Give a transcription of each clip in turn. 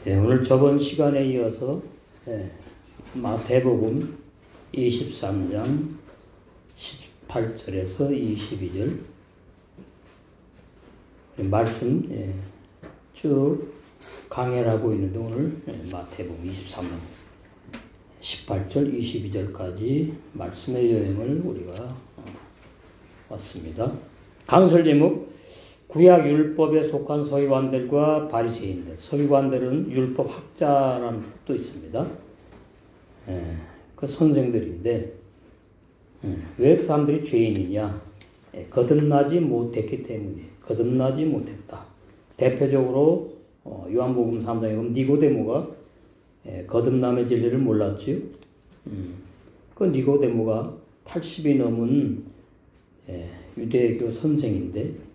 오늘 저번 시간에 이어서 마태복음 23장 18절에서 22절 말씀 쭉 강해를 하고 있는데 오늘 마태복음 23장 18절 22절까지 말씀의 여행을 우리가 왔습니다. 강설 제목 구약 율법에 속한 서기관들과 바리새인들. 서기관들은 율법 학자라는 뜻도 있습니다. 그 선생들인데 왜 그 사람들이 죄인이냐? 거듭나지 못했기 때문에. 거듭나지 못했다. 대표적으로 요한복음 3장에 보면 니고데모가 거듭남의 진리를 몰랐지요. 그 니고데모가 80이 넘은 유대교 선생인데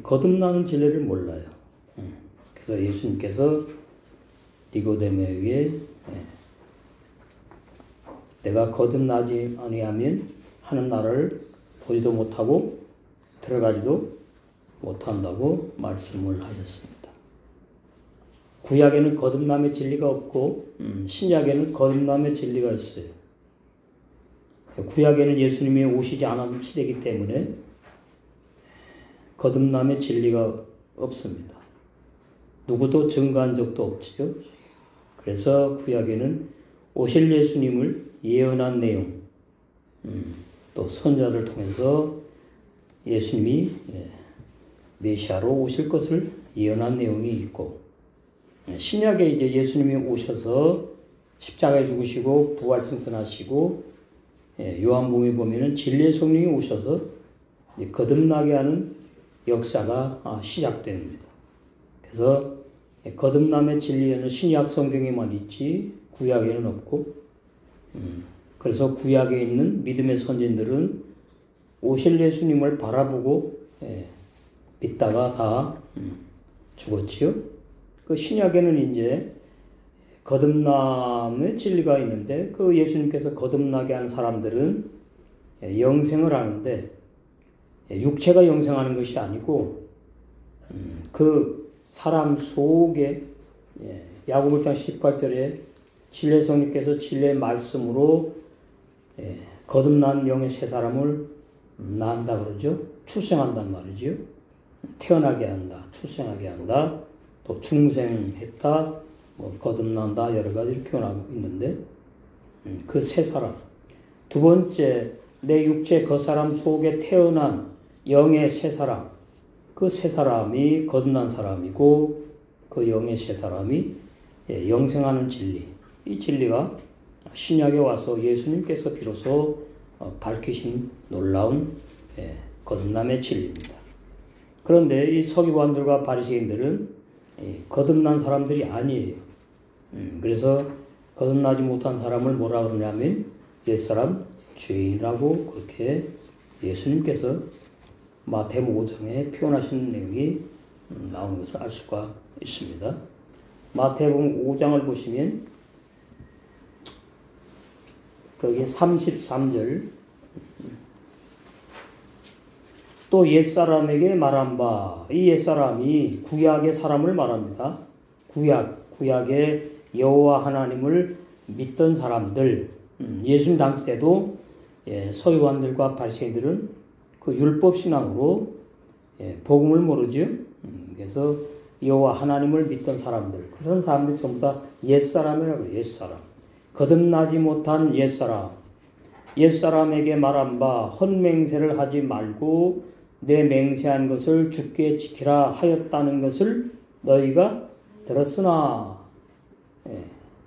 거듭나는 진리를 몰라요. 그래서 예수님께서 니고데모에게 내가 거듭나지 아니하면 하는 나라를 보지도 못하고 들어가지도 못한다고 말씀을 하셨습니다. 구약에는 거듭남의 진리가 없고 신약에는 거듭남의 진리가 있어요. 구약에는 예수님이 오시지 않은 시대이기 때문에 거듭남의 진리가 없습니다. 누구도 증거한 적도 없지요. 그래서 구약에는 오실 예수님을 예언한 내용, 또 선자를 통해서 예수님이 메시아로 오실 것을 예언한 내용이 있고, 신약에 이제 예수님이 오셔서 십자가에 죽으시고 부활승천하시고, 요한복음에 보면은 진리의 성령이 오셔서 거듭나게 하는 역사가 시작됩니다. 그래서 거듭남의 진리에는 신약 성경에만 있지 구약에는 없고, 그래서 구약에 있는 믿음의 선진들은 오실 예수님을 바라보고 믿다가 다 죽었지요. 그 신약에는 이제 거듭남의 진리가 있는데 그 예수님께서 거듭나게 한 사람들은 영생을 하는데 육체가 영생하는 것이 아니고 그 사람 속에 야고보 1장 18절에 진리의 성령께서 진리의 말씀으로 거듭난 영의 새 사람을 낳는다 그러죠. 출생한단 말이죠. 태어나게 한다, 출생하게 한다, 또 중생했다, 거듭난다 여러 가지를 표현하고 있는데 그 새 사람. 두 번째 내 육체 그 사람 속에 태어난 영의 새 사람, 그 새 사람이 거듭난 사람이고 그 영의 새 사람이 영생하는 진리, 이 진리가 신약에 와서 예수님께서 비로소 밝히신 놀라운 거듭남의 진리입니다. 그런데 이 서기관들과 바리새인들은 거듭난 사람들이 아니에요. 그래서 거듭나지 못한 사람을 뭐라 그러냐면 옛사람 죄인이라고 그렇게 예수님께서 마태복음 5장에 표현하신 내용이 나오는 것을 알 수가 있습니다. 마태복음 5장을 보시면 거기 33절 또 옛사람에게 말한 바, 이 옛사람이 구약의 사람을 말합니다. 구약의 여호와 하나님을 믿던 사람들, 예수님 당시 때도 서기관들과 바리새인들은 그 율법 신앙으로 복음을 모르죠. 그래서 여호와 하나님을 믿던 사람들, 그런 사람들이 전부 다 옛사람이라고 해요. 옛사람. 거듭나지 못한 옛사람. 옛사람에게 말한 바 헛맹세를 하지 말고 내 맹세한 것을 주께 지키라 하였다는 것을 너희가 들었으나.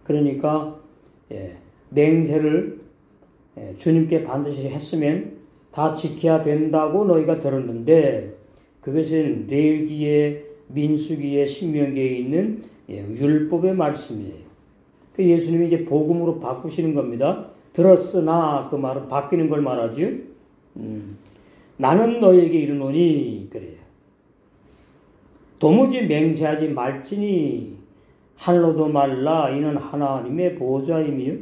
그러니까 맹세를 주님께 반드시 했으면 다 지켜야 된다고 너희가 들었는데 그것은 레위기에 민수기에 신명기에 있는 율법의 말씀이에요. 그 예수님이 이제 복음으로 바꾸시는 겁니다. 들었으나 그 말은 바뀌는 걸 말하죠. 나는 너에게 이르노니 그래요. 도무지 맹세하지 말지니 하늘로도 말라 이는 하나님의 보좌이며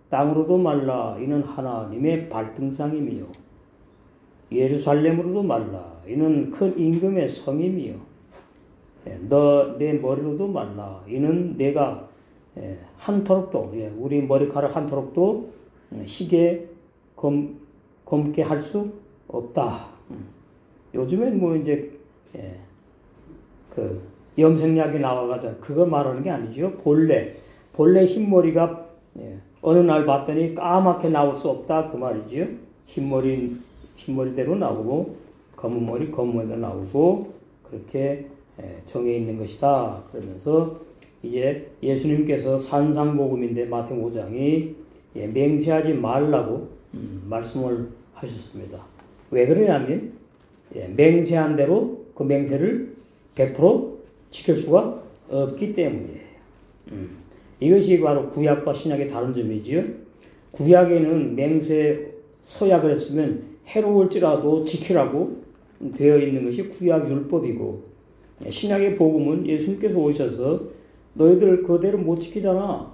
땅으로도 말라 이는 하나님의 발등상이며 예루살렘으로도 말라 이는 큰 임금의 성이며 너 내 머리로도 말라. 이는 내가 한토록도 우리 머리카락 한토록도 희게 검게 할 수 없다. 요즘엔 뭐 이제 그 염색약이 나와가지고 그거 말하는 게 아니죠. 본래 흰머리가 어느 날 봤더니 까맣게 나올 수 없다 그 말이지요. 흰머리대로 나오고 검은 머리대로 나오고 그렇게 정해 있는 것이다. 그러면서 이제 예수님께서 산상복음인데 마태복음 5장이 맹세하지 말라고 말씀을 하셨습니다. 왜 그러냐면 맹세한 대로 그 맹세를 100% 지킬 수가 없기 때문이에요. 이것이 바로 구약과 신약의 다른 점이지요. 구약에는 맹세 서약을 했으면 해로울지라도 지키라고 되어 있는 것이 구약 율법이고 신약의 복음은 예수님께서 오셔서 너희들 그대로 못 지키잖아.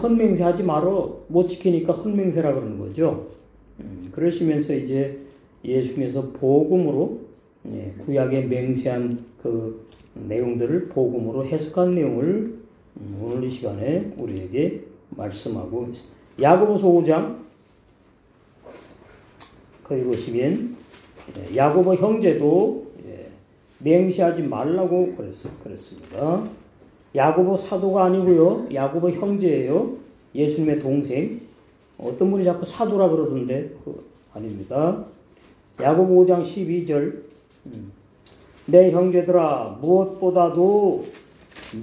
헛맹세하지 말어. 못 지키니까 헛맹세라 그러는 거죠. 그러시면서 이제 예수님께서 복음으로 구약에 맹세한 그 내용들을 복음으로 해석한 내용을 오늘 이 시간에 우리에게 말씀하고 있습니다. 야고보서 5장 거기 보시면 야고보 형제도 맹세하지 말라고 그랬습니다. 야고보 사도가 아니고요. 야고보 형제예요. 예수님의 동생. 어떤 분이 자꾸 사도라 그러던데 아닙니다. 야고보 5장 12절 내 형제들아 무엇보다도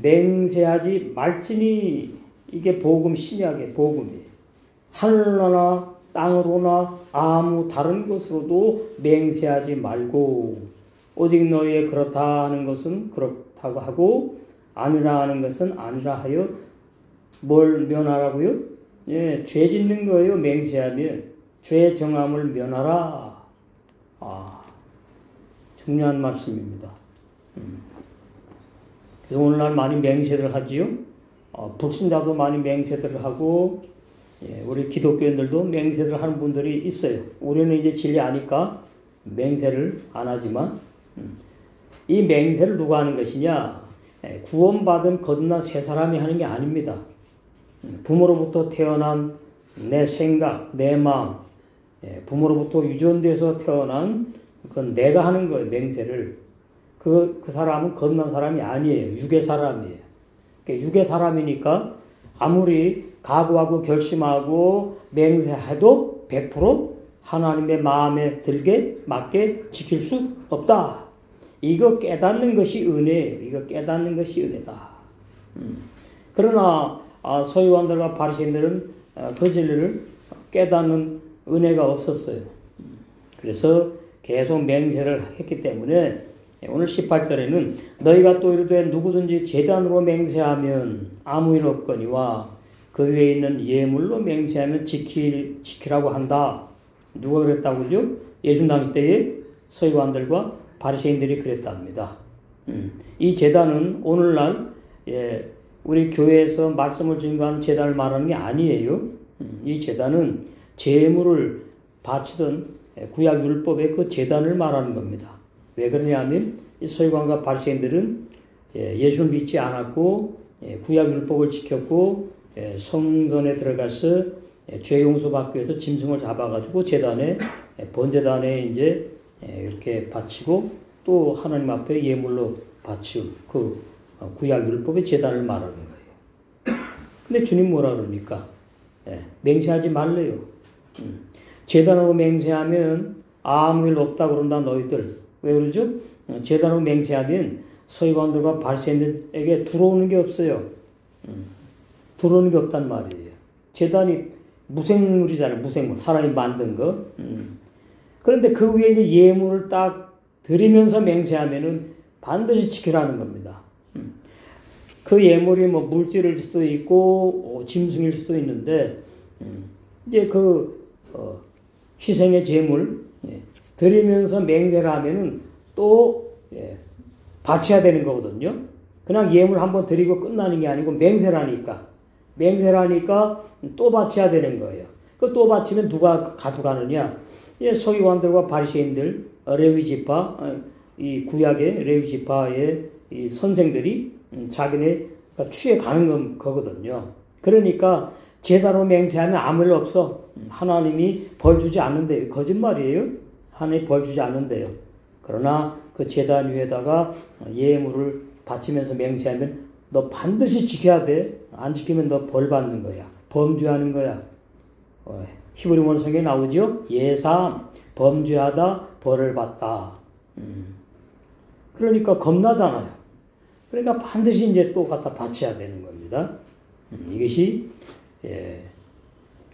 맹세하지 말지니 이게 복음 신약의 복음이에요. 하늘로나 땅으로나 아무 다른 것으로도 맹세하지 말고 오직 너희의 그렇다 하는 것은 그렇다고 하고 아니라 하는 것은 아니라 하여 뭘 면하라고요? 죄 짓는 거예요. 맹세하면 죄 정함을 면하라. 중요한 말씀입니다. 그래서 오늘날 많이 맹세를 하지요. 불신자도 많이 맹세를 하고 우리 기독교인들도 맹세를 하는 분들이 있어요. 우리는 이제 진리 아니까 맹세를 안 하지만 이 맹세를 누가 하는 것이냐? 구원받은 거듭난 새 사람이 하는 게 아닙니다. 부모로부터 태어난 내 생각, 내 마음, 부모로부터 유전돼서 태어난 그건 내가 하는 거예요. 맹세를. 그 사람은 거듭난 사람이 아니에요. 육의 사람이에요. 육의 사람이니까 아무리 각오하고 결심하고 맹세해도 100% 하나님의 마음에 들게 맞게 지킬 수 없다. 이거 깨닫는 것이 은혜예요. 이거 깨닫는 것이 은혜다. 그러나 서기관들과 바리새인들은 그 진리를 깨닫는 은혜가 없었어요. 그래서 계속 맹세를 했기 때문에 오늘 18절에는 너희가 또 이르되 누구든지 제단으로 맹세하면 아무 일 없거니와 그 위에 있는 예물로 맹세하면 지키라고 한다. 누가 그랬다고요? 예수 당시 때에 서기관들과 바리새인들이 그랬답니다. 이 제단은 오늘날 우리 교회에서 말씀을 증거하는 제단을 말하는 게 아니에요. 이 제단은 제물을 바치던 구약 율법의 그 제단을 말하는 겁니다. 왜 그러냐면 이 서기관과 바리새인들은 예수를 믿지 않았고 구약 율법을 지켰고 성전에 들어가서 죄 용서 받기 위해서 짐승을 잡아가지고 제단에 번제단에 이제 이렇게 바치고 또 하나님 앞에 예물로 바치고 그 구약 율법의 제단을 말하는 거예요. 근데 주님 뭐라 그러니까 맹세하지 말래요. 제단으로 맹세하면 아무 일 없다 그런다 너희들. 왜 그러죠? 제단으로 맹세하면 서기관들과 바리새인들에게 들어오는 게 없어요. 들어오는 게 없단 말이에요. 제단이 무생물이잖아요. 무생물. 사람이 만든 거. 그런데 그 위에 이제 예물을 딱 드리면서 맹세하면은 반드시 지키라는 겁니다. 그 예물이 뭐 물질일 수도 있고 짐승일 수도 있는데 이제 그 희생의 제물 드리면서 맹세를 하면은 또 바쳐야 되는 거거든요. 그냥 예물 한번 드리고 끝나는 게 아니고 맹세를 하니까 또 바쳐야 되는 거예요. 그 또 바치면 누가 가져가느냐? 서기관들과 바리새인들, 레위 지파, 이 구약의 레위 지파의 이 선생들이 자기네가 취해 가는 거거든요. 그러니까 제사로 맹세하면 아무 일 없어. 하나님이 벌 주지 않는데요. 거짓말이에요. 하나님이 벌 주지 않는데요. 그러나 그 제단 위에다가 예물을 바치면서 맹세하면 너 반드시 지켜야 돼. 안 지키면 너 벌 받는 거야. 범죄하는 거야. 히브리서 성경에 나오죠. 예삼 범죄하다 벌을 받다. 그러니까 겁나잖아요. 그러니까 반드시 이제 또 갖다 바쳐야 되는 겁니다. 이것이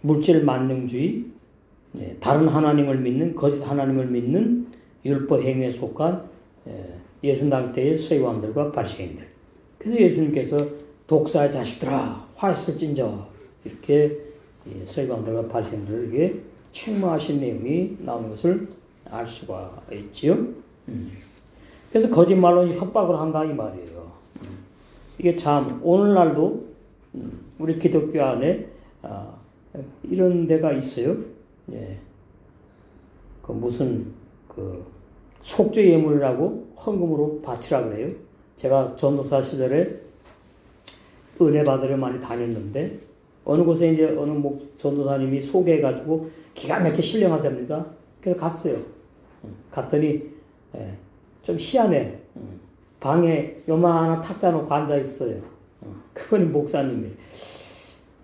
물질 만능주의, 다른 하나님을 믿는 거짓 하나님을 믿는 율법 행위에 속한 예수 당대의 서기관들과 바리새인들. 그래서 예수님께서 독사의 자식들아 화했을진저 이렇게 서기관들과 바리새인들에게 책망하신 내용이 나오는 것을 알 수가 있지요. 그래서 거짓말로 협박을 한다 이 말이에요. 이게 참 오늘날도 우리 기독교 안에 이런 데가 있어요. 그 무슨 그 속죄 예물이라고 헌금으로 바치라 그래요. 제가 전도사 시절에 은혜 받으러 많이 다녔는데 어느 곳에 이제 어느 전도사님이 소개해가지고 기가 막히게 신령하답니다. 그래서 갔어요. 갔더니 좀 희한해. 방에 요만한 탁자 놓고 앉아 있어요. 그분이 목사님이.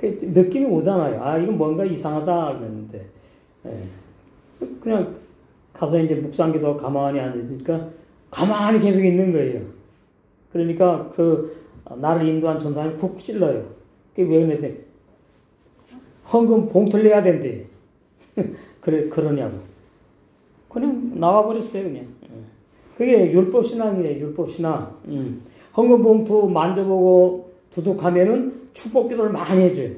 느낌이 오잖아요. 아, 이건 뭔가 이상하다 그랬는데 그냥 가서 이제 묵상기도 가만히 앉으니까 가만히 계속 있는 거예요. 그러니까 그 나를 인도한 전사님이 푹 찔러요. 그게 왜 그랬더니 헌금 봉투를 내야 된대. 그러냐고. 그냥 나와버렸어요, 그냥. 그게 율법신앙이에요, 율법신앙. 헌금 봉투 만져보고 두둑하면은 축복 기도를 많이 해줘요.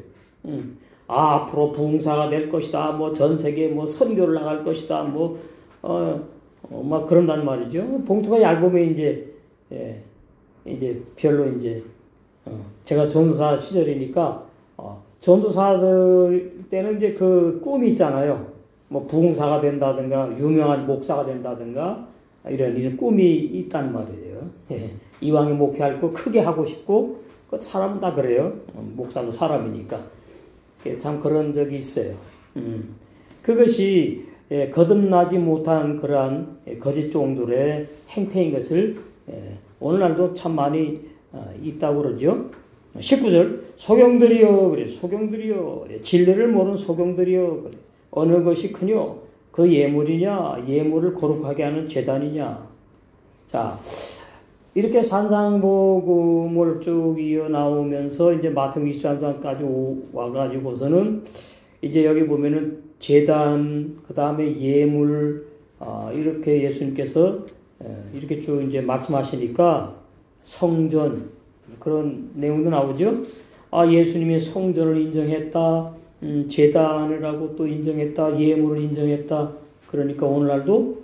앞으로 부흥사가 될 것이다. 뭐 전 세계 뭐 선교를 나갈 것이다. 막 그런단 말이죠. 봉투가 얇으면 이제 별로 이제 제가 전도사 시절이니까 전도사들 때는 이제 그 꿈이 있잖아요. 뭐 부흥사가 된다든가 유명한 목사가 된다든가 이런 꿈이 있단 말이에요. 이왕에 목회할 거 크게 하고 싶고 그 사람은 다 그래요. 목사도 사람이니까 참 그런 적이 있어요. 그것이 거듭나지 못한 그러한 거짓 종들의 행태인 것을 오늘날도 참 많이 있다고 그러죠. 19절 소경들이여 그래 소경들이여 진리를 모르는 소경들이여 그래 어느 것이 크뇨 그 예물이냐 예물을 거룩하게 하는 제단이냐. 자 이렇게 산상복음을 쭉 이어 나오면서 이제 마태복음 23장까지 와가지고서는 이제 여기 보면은 제단 그 다음에 예물 이렇게 예수님께서 이렇게 쭉 이제 말씀하시니까 성전 그런 내용도 나오죠. 예수님이 성전을 인정했다. 제단을 하고 또 인정했다. 예물을 인정했다. 그러니까 오늘날도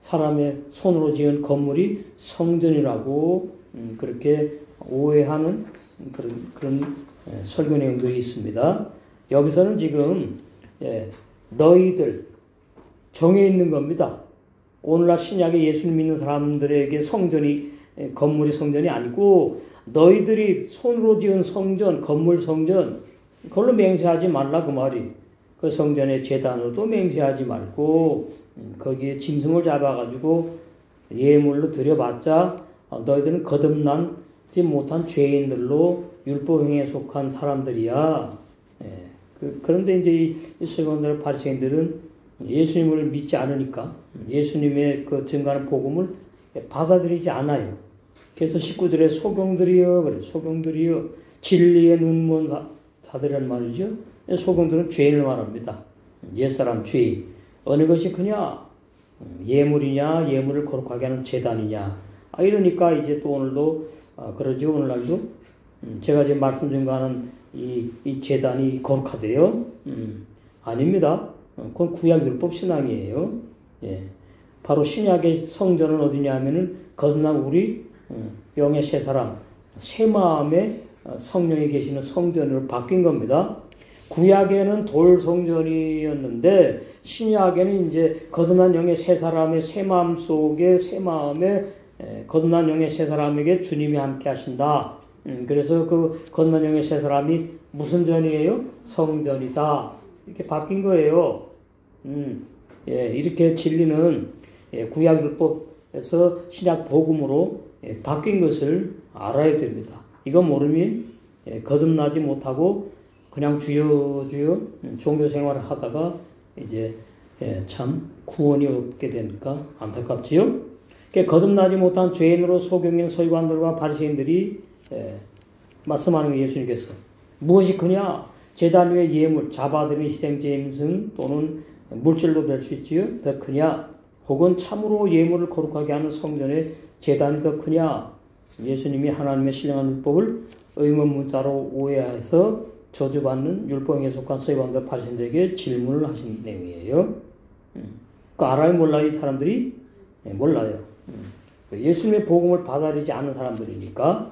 사람의 손으로 지은 건물이 성전이라고 그렇게 오해하는 그런 설교 내용들이 있습니다. 여기서는 지금 너희들 정해 있는 겁니다. 오늘날 신약에 예수님 믿는 사람들에게 성전이 건물이 성전이 아니고 너희들이 손으로 지은 성전, 건물 성전 그걸로 맹세하지 말라 그 말이. 그 성전의 제단으로도 맹세하지 말고 거기에 짐승을 잡아가지고 예물로 드려봤자 너희들은 거듭나지 못한 죄인들로 율법행위에 속한 사람들이야. 그런데 이제 이 서기관들 바리새인들은 예수님을 믿지 않으니까 예수님의 그 증거하는 복음을 받아들이지 않아요. 그래서 19절에 소경들이여 그래 소경들이여 진리의 눈먼 자들이란 말이죠. 소경들은 죄인을 말합니다. 옛사람 죄인. 어느 것이 크냐? 예물이냐 예물을 거룩하게 하는 제단이냐. 이러니까 이제 또 오늘도 그러죠. 오늘날도 제가 지금 말씀 증거하는 이 제단이 거룩하대요. 아닙니다. 그건 구약 율법 신앙이에요. 바로 신약의 성전은 어디냐 하면은 거듭난 우리 영의 새 사람, 새 마음에 성령이 계시는 성전으로 바뀐 겁니다. 구약에는 돌 성전이었는데 신약에는 이제 거듭난 영의 새 사람의 새 마음 속에 새 마음에 거듭난 영의 새 사람에게 주님이 함께 하신다. 그래서 그 거듭난 영의 새 사람이 무슨 전이에요? 성전이다. 이렇게 바뀐 거예요. 이렇게 진리는 구약 율법에서 신약 복음으로 바뀐 것을 알아야 됩니다. 이거 모르면 거듭나지 못하고 그냥 주여 주여 종교 생활을 하다가 이제 참 구원이 없게 되니까 안타깝지요. 거듭나지 못한 죄인으로 소경인 서기관들과 바리새인들이 말씀하는 예수님께서 무엇이 크냐? 제단 위에 예물, 잡아들인 희생제임승 또는 물질로 될 수 있지요. 더 크냐? 혹은 참으로 예물을 거룩하게 하는 성전의 제단이 더 크냐? 예수님이 하나님의 신령한 율법을 의문문자로 오해해서 저주받는 율법에 속한 서기관들 바리새인들에게 질문을 하신 내용이에요. 그 알아요 몰라요? 이 사람들이? 몰라요. 예수님의 복음을 받아들이지 않는 사람들이니까.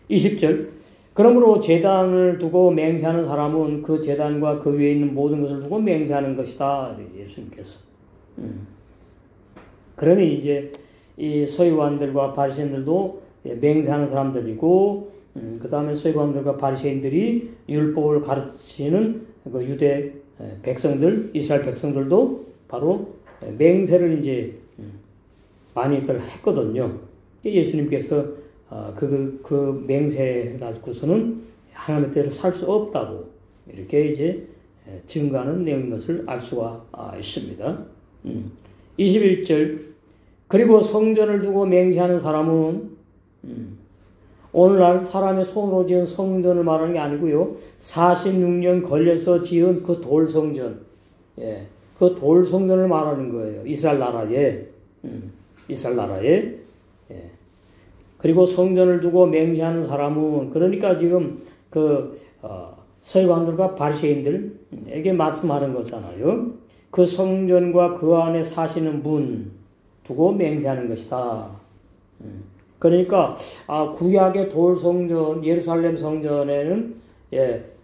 20절 그러므로 제단을 두고 맹세하는 사람은 그 제단과 그 위에 있는 모든 것을 두고 맹세하는 것이다. 예수님께서. 그러니 이제 이 서기관들과 바리새인들도 맹세하는 사람들이고 그 다음에 서기관들과 바리새인들이 율법을 가르치는 그 유대 백성들, 이스라엘 백성들도 바로 맹세를 이제 많이들 했거든요. 예수님께서 그 맹세 가지고서는 하나님의 뜻대로 살 수 없다고 이렇게 이제 증거하는 내용인 것을 알 수가 있습니다. 21절 그리고 성전을 두고 맹세하는 사람은 오늘날 사람의 손으로 지은 성전을 말하는 게 아니고요. 46년 걸려서 지은 그 돌성전, 그 돌성전을 말하는 거예요. 이스라엘 나라에. 그리고 성전을 두고 맹세하는 사람은 그러니까 지금 그 서기관들과 바리새인들에게 말씀하는 거잖아요. 그 성전과 그 안에 사시는 분 두고 맹세하는 것이다. 그러니까 구약의 돌 성전, 예루살렘 성전에는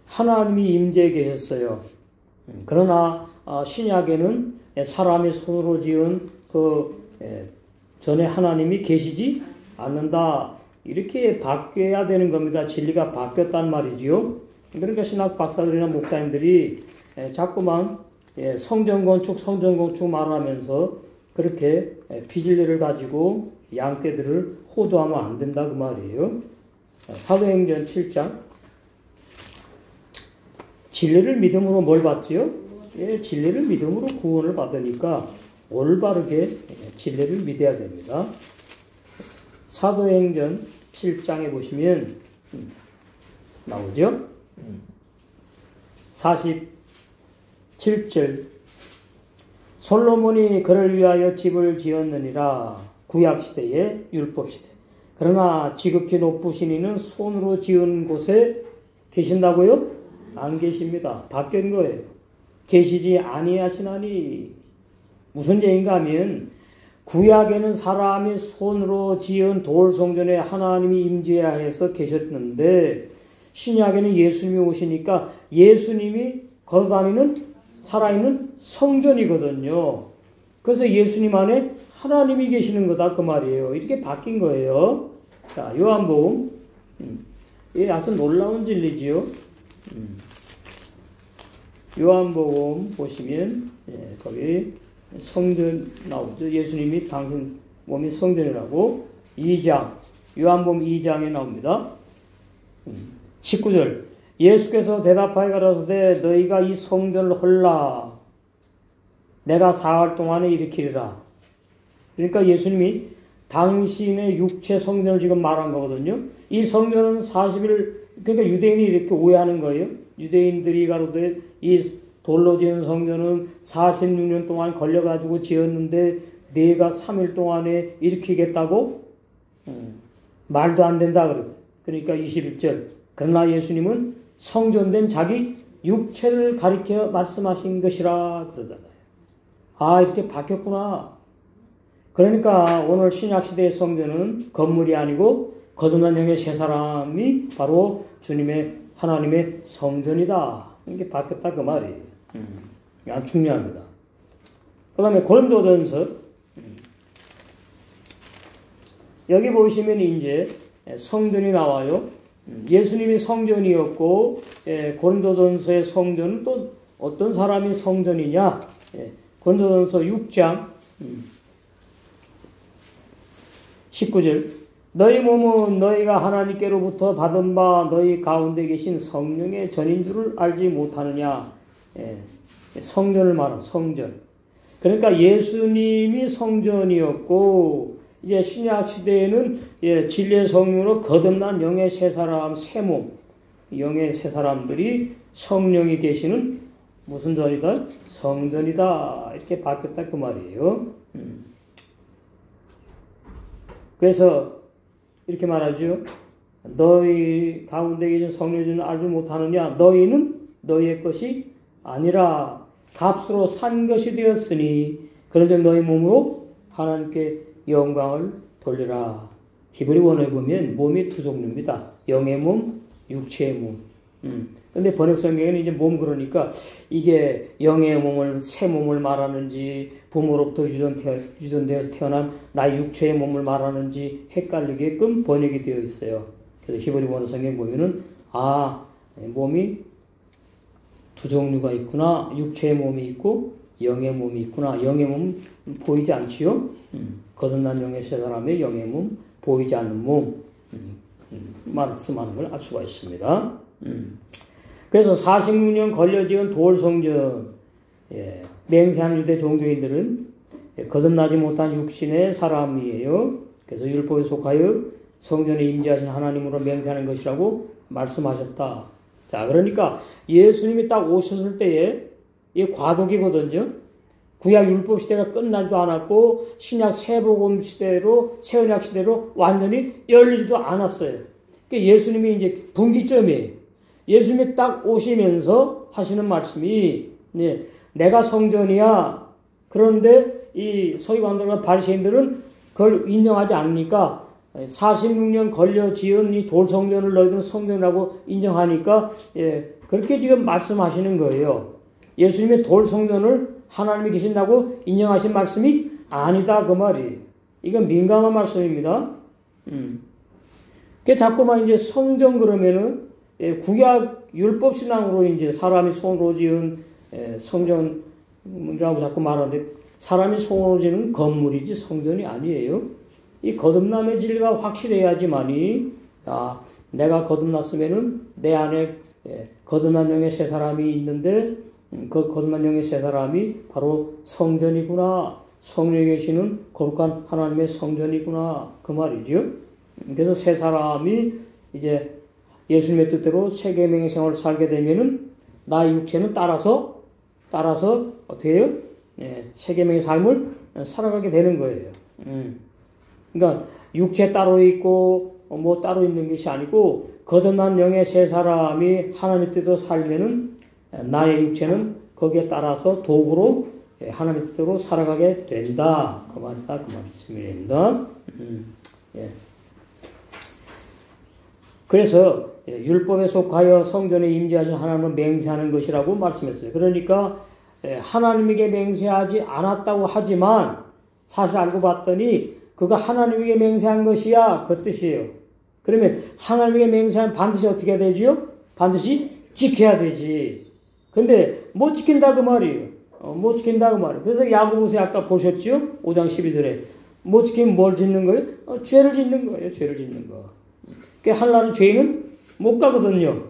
하나님이 임재해 계셨어요. 그러나 신약에는 사람의 손으로 지은 전에 하나님이 계시지 않는다. 이렇게 바뀌어야 되는 겁니다. 진리가 바뀌었단 말이지요. 그러니까 신학 박사들이나 목사님들이 자꾸만 성전 건축 말하면서 그렇게 비진리를 가지고 양떼들을 호도하면 안 된다 그 말이에요. 사도행전 7장 진리를 믿음으로 뭘 받지요? 진리를 믿음으로 구원을 받으니까 올바르게 진리를 믿어야 됩니다. 사도행전 7장에 보시면 나오죠? 47절 솔로몬이 그를 위하여 집을 지었느니라. 구약시대의 율법시대. 그러나 지극히 높으신 이는 손으로 지은 곳에 계신다고요? 안 계십니다. 바뀐 거예요. 계시지 아니하시나니. 무슨 얘기인가 하면 구약에는 사람이 손으로 지은 돌성전에 하나님이 임재해야 해서 계셨는데 신약에는 예수님이 오시니까 예수님이 걸어다니는 살아있는 성전이거든요. 그래서 예수님 안에 하나님이 계시는 거다 그 말이에요. 이렇게 바뀐 거예요. 자, 요한복음. 이게 아주 놀라운 진리지요. 요한복음 보시면 거기 성전 나오죠. 예수님이 당신 몸이 성전이라고 2장 요한복음 2장에 나옵니다. 19절 예수께서 대답하여 가라사대 너희가 이 성전을 헐라 내가 사흘 동안에 일으키리라. 그러니까 예수님이 당신의 육체 성전을 지금 말한 거거든요. 이 성전은 40일 그러니까 유대인이 이렇게 오해하는 거예요. 유대인들이 가로되 이 돌로 지은 성전은 46년 동안 걸려가지고 지었는데 내가 3일 동안에 일으키겠다고? 말도 안 된다 그러고. 그러니까 21절 그러나 예수님은 성전된 자기 육체를 가리켜 말씀하신 것이라 그러잖아요. 이렇게 바뀌었구나. 그러니까 오늘 신약시대의 성전은 건물이 아니고 거듭난 영의 세 사람이 바로 주님의 하나님의 성전이다. 이게 바뀌었다 그 말이에요. 아주 중요합니다. 그 다음에 고린도전서 여기 보시면 이제 성전이 나와요. 예수님이 성전이었고 고린도전서의 성전은 또 어떤 사람이 성전이냐? 고린도전서 6장 19절 너희 몸은 너희가 하나님께로부터 받은 바 너희 가운데 계신 성령의 전인 줄을 알지 못하느냐. 성전을 말하는 성전. 그러니까 예수님이 성전이었고 이제 신약 시대에는 진리의 성령으로 거듭난 영의 세 사람, 세 몸, 영의 세 사람들이 성령이 계시는 무슨 전이다? 성전이다. 이렇게 바뀌었다 그 말이에요. 그래서 이렇게 말하죠. 너희 가운데 계신 성령을 알지 못하느냐? 너희는 너희의 것이 아니라 값으로 산 것이 되었으니 그런즉 너희 몸으로 하나님께 영광을 돌리라. 히브리 원어에 보면 몸이 두 종류입니다. 영의 몸, 육체의 몸. 근데 번역 성경에는 이제 몸 그러니까 이게 영의 몸을 새 몸을 말하는지 부모로부터 유전되어서 태어난 나의 육체의 몸을 말하는지 헷갈리게끔 번역이 되어 있어요. 그래서 히브리 원어 성경 보면은 몸이 두 종류가 있구나. 육체의 몸이 있고 영의 몸이 있구나. 영의 몸은 보이지 않지요. 거듭난 영의 세 사람의 영의 몸, 보이지 않는 몸 말씀하는 걸 알 수가 있습니다. 그래서 46년 걸려 지은 돌성전, 맹세한 유대 종교인들은 거듭나지 못한 육신의 사람이에요. 그래서 율법에 속하여 성전에 임재하신 하나님으로 맹세하는 것이라고 말씀하셨다. 자, 그러니까 예수님이 딱 오셨을 때에 이게 과도기거든요. 구약 율법 시대가 끝나지도 않았고 신약 세복음 시대로 새언약 시대로 완전히 열리지도 않았어요. 그러니까 예수님이 이제 분기점이에요. 예수님이 딱 오시면서 하시는 말씀이 내가 성전이야. 그런데 이 서기관들과 바리새인들은 그걸 인정하지 않으니까 46년 걸려 지은 이 돌성전을 너희들은 성전이라고 인정하니까 그렇게 지금 말씀하시는 거예요. 예수님의 돌성전을 하나님이 계신다고 인정하신 말씀이 아니다 그 말이에요. 이건 민감한 말씀입니다. 그 자꾸만 이제 성전 그러면은 구약 율법 신앙으로 이제 사람이 손으로 지은 성전이라고 자꾸 말하는데 사람이 손으로 지은 건물이지 성전이 아니에요. 이 거듭남의 진리가 확실해야지만이 내가 거듭났으면은 내 안에 거듭난 영의 세 사람이 있는데 그 거듭난 영의 세 사람이 바로 성전이구나. 성령에 계시는 거룩한 하나님의 성전이구나. 그 말이죠. 그래서 세 사람이 이제 예수님의 뜻대로 세 계명의 생활을 살게 되면은 나의 육체는 따라서 어떻게 해요? 세 계명의 삶을 살아가게 되는 거예요. 그러니까 육체 따로 있고 뭐 따로 있는 것이 아니고 거듭난 영의 세 사람이 하나님의 뜻대로 살면은 나의 육체는 거기에 따라서 도구로 하나님의 뜻대로 살아가게 된다. 그 말이다. 그 말씀입니다. 그래서 율법에 속하여 성전에 임재하신 하나님을 맹세하는 것이라고 말씀했어요. 그러니까 하나님에게 맹세하지 않았다고 하지만 사실 알고 봤더니 그가 하나님에게 맹세한 것이야 그 뜻이에요. 그러면 하나님에게 맹세하면 반드시 어떻게 해야 되지요? 반드시 지켜야 되지. 근데 못 지킨다 그 말이에요. 못 지킨다 그 말이에요. 그래서 야고보서 아까 보셨죠? 5장 12절에 못 지키면 뭘 짓는 거예요? 죄를 짓는 거예요. 죄를 짓는 거. 그러니까 하나님 죄인은 못 가거든요.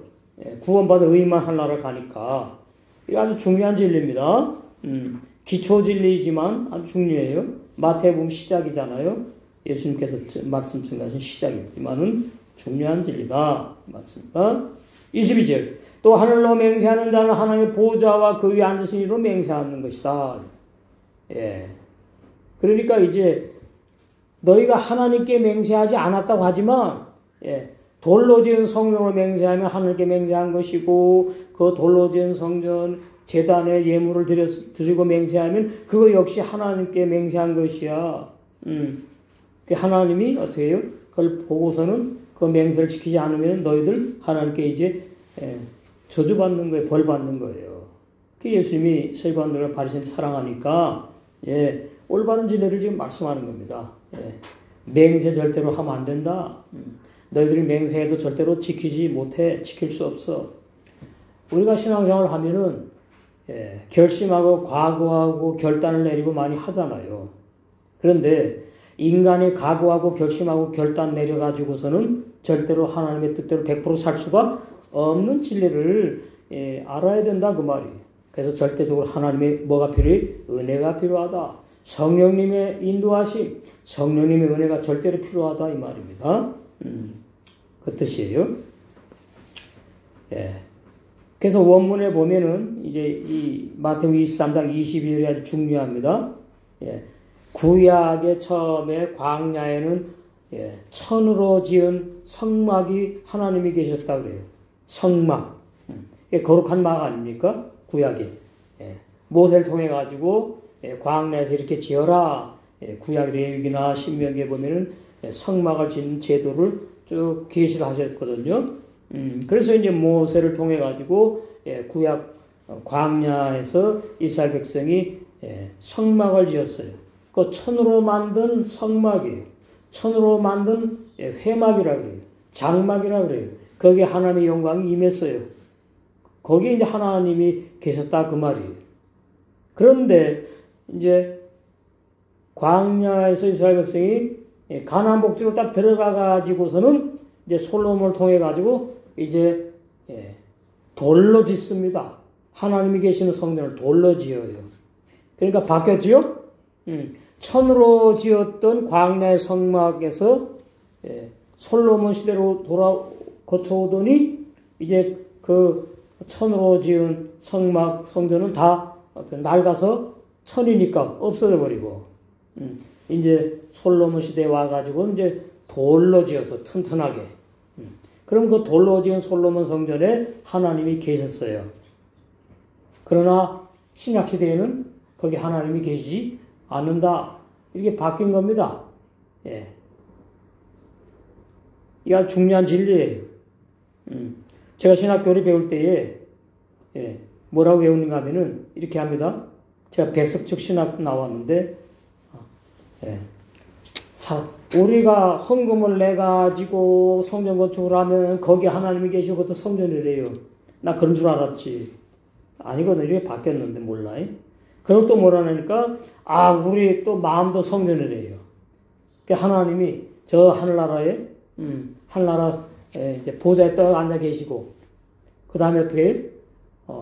구원받은 의인만 하나를 가니까. 이거 아주 중요한 진리입니다. 기초 진리이지만 아주 중요해요. 마태복음 시작이잖아요. 예수님께서 말씀 전하신 시작이지만은 중요한 진리다. 맞습니다. 22절. 또 하늘로 맹세하는 자는 하나님의 보좌와 그 위에 앉으신 이로 맹세하는 것이다. 그러니까 이제 너희가 하나님께 맹세하지 않았다고 하지만 돌로 지은 성전으로 맹세하면 하늘께 맹세한 것이고 그 돌로 지은 성전 제단에 예물을 드리고 맹세하면 그거 역시 하나님께 맹세한 것이야. 그 하나님이 어떻게 해요? 그걸 보고서는 그 맹세를 지키지 않으면 너희들 하나님께 이제 저주받는 거예요. 벌 받는 거예요. 그 예수님이 서기관들과 바리새인을 사랑하니까 올바른 진리를 지금 말씀하는 겁니다. 맹세 절대로 하면 안 된다. 너희들이 맹세해도 절대로 지킬 수 없어. 우리가 신앙생활을 하면은 결심하고 과거하고 결단을 내리고 많이 하잖아요. 그런데 인간이 각오하고 결심하고 결단 내려가지고서는 절대로 하나님의 뜻대로 100% 살 수가 없는 진리를 알아야 된다 그 말이에요. 그래서 절대적으로 하나님의 뭐가 필요해? 은혜가 필요하다. 성령님의 인도하심, 성령님의 은혜가 절대로 필요하다 이 말입니다. 그 뜻이에요. 그래서 원문에 보면은 이제 이 마태복음 23장 22절이 아주 중요합니다. 구약의 처음에 광야에는 천으로 지은 성막이 하나님이 계셨다 그래요. 성막. 거룩한 막 아닙니까? 구약이. 모세를 통해 가지고 광야에서 이렇게 지어라. 구약 레위기나 신명기에 보면은 성막을 짓는 제도를 쭉 계시를 하셨거든요. 그래서 이제 모세를 통해 가지고 구약 광야에서 이스라엘 백성이 성막을 지었어요. 그 천으로 만든 성막이에요. 천으로 만든 회막이라고 그래요. 장막이라고 그래요. 거기에 하나님의 영광이 임했어요. 거기에 이제 하나님이 계셨다 그 말이에요. 그런데 이제 광야에서 이스라엘 백성이 가나안 복지로 딱 들어가 가지고서는 이제 솔로몬을 통해 가지고 이제 돌로 짓습니다. 하나님이 계시는 성전을 돌로 지어요. 그러니까 바뀌었지요? 천으로 지었던 광야의 성막에서 솔로몬 시대로 거쳐오더니 이제 그 천으로 지은 성전은 다 낡아서 천이니까 없어져 버리고 이제 솔로몬 시대에 와가지고 이제 돌로 지어서 튼튼하게. 그럼 그 돌로 지은 솔로몬 성전에 하나님이 계셨어요. 그러나 신약 시대에는 거기 하나님이 계시지 않는다. 이렇게 바뀐 겁니다. 이게 중요한 진리예요. 제가 신학교를 배울 때에 뭐라고 배우는가 하면은 이렇게 합니다. 제가 백석적 신학 나왔는데 우리가 헌금을 내가지고 성전 건축을 하면 거기에 하나님이 계시고 그것도 성전이래요. 나 그런 줄 알았지. 아니거든. 이게 바뀌었는데 몰라. 그리고 또 뭐라니까 우리 또 마음도 성전이래요. 그러니까 하나님이 저 하늘나라에 이제 보좌에 떡 앉아 계시고 그 다음에 어떻게 해요?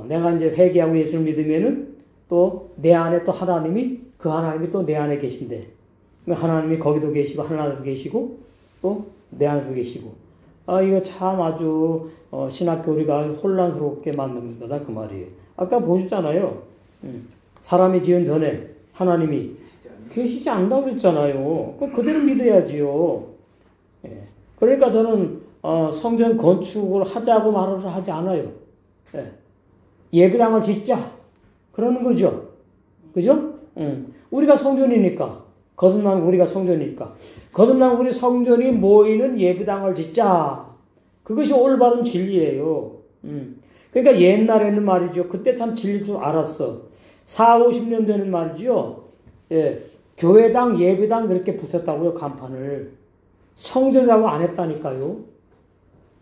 내가 이제 회개하고 예수를 믿으면은 또 내 안에 또 하나님이 그 하나님이 또 내 안에 계신대. 하나님이 거기도 계시고 하늘나라도 계시고 또 내 안에도 계시고 이거 참 아주 신학교리가 혼란스럽게 만듭니다. 그 말이에요. 아까 보셨잖아요. 사람이 지은 전에 하나님이 계시지 않는다고 그랬잖아요. 그대로 믿어야지요. 그러니까 저는 성전 건축을 하자고 말을 하지 않아요. 예배당을 짓자 그러는 거죠. 그죠? 우리가 성전이니까 거듭난 우리가 성전이니까 거듭난 우리 성전이 모이는 예배당을 짓자. 그것이 올바른 진리예요. 그러니까 옛날에는 말이죠. 그때 참 진리인 줄 알았어. 40, 50년 전에는 말이죠. 교회당, 예배당 그렇게 붙였다고요. 간판을. 성전이라고 안 했다니까요.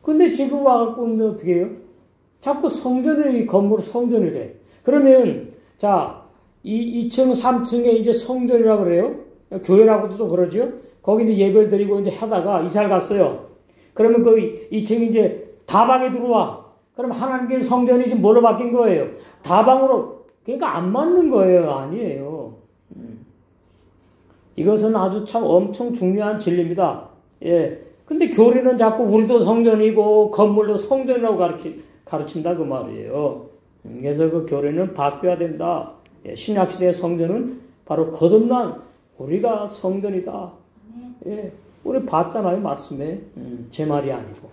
근데 지금 와갖고 어떻게 해요? 자꾸 성전의 건물 성전이래. 그러면 자 2층, 3층에 이제 성전이라고 그래요. 교회라고도 그러죠. 거기 이제 예배를 드리고 이제 하다가 이사를 갔어요. 그러면 그 2층이 이제 다방에 들어와. 그럼 하나님께 성전이 지금 뭘로 바뀐 거예요? 다방으로. 그러니까 안 맞는 거예요. 아니에요. 이것은 아주 참 엄청 중요한 진리입니다. 근데 교리는 자꾸 우리도 성전이고 건물도 성전이라고 가르친다 그 말이에요. 그래서 그 교리는 바뀌어야 된다. 신약시대의 성전은 바로 거듭난 우리가 성전이다. 우리 봤잖아요. 말씀에. 제 말이 아니고.